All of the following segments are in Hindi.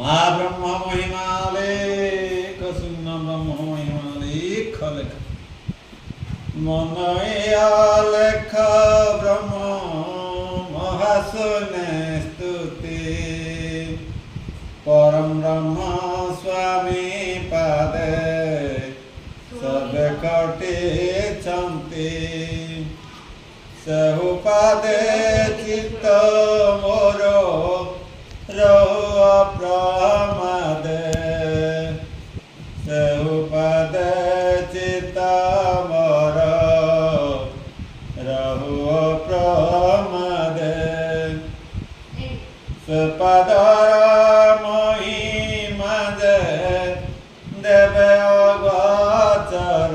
महाब्रह्म महिमाले कसिन्न ब्रह्म महिमाले खलेख मनया लेख ब्रह्म महासुने स्तुति परम ब्रह्म स्वामी पादे सब कटे चंती सहु पादे चित्त मोरो रहो प्रमादे सहु पादे चित्त मोरो रहो प्रमादे सपदर महिमा देवे अगोचर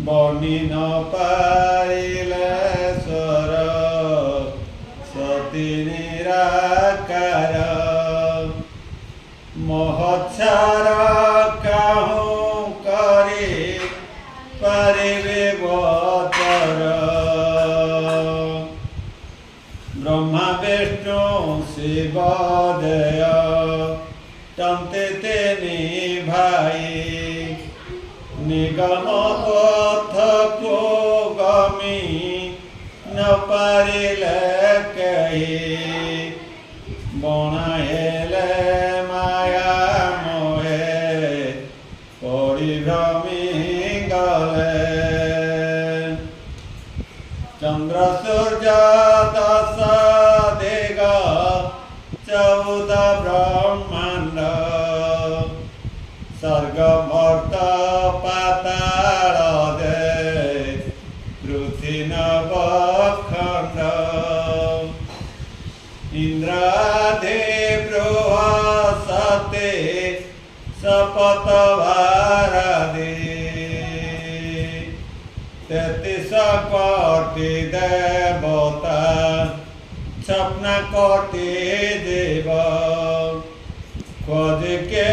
बनी न पारिले स्वर सती निराकार महच्छार काहू करी पारिबे गोचर ब्रह्मा विष्णु शिव जय तंते तेनी भाई निगम पथ को गमी न पारिले कही बनाएले माया मोहे परिभ्रमी गले चंद्र सूर्य दश दिग 14 ब्रह्मांड सर्ग मर्त पाताल दे पृथ्वी नवखंड इंद्रादि बृहस्पति शपथ भारदि 33 कोटि देवता 56 कोटि देव खोज के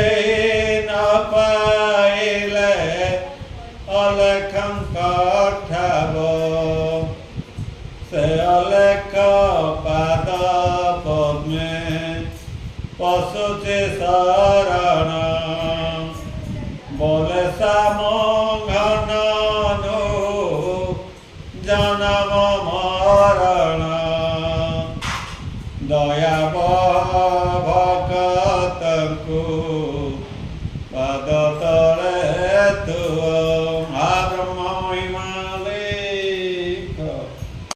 न पाइले अलखं कठाव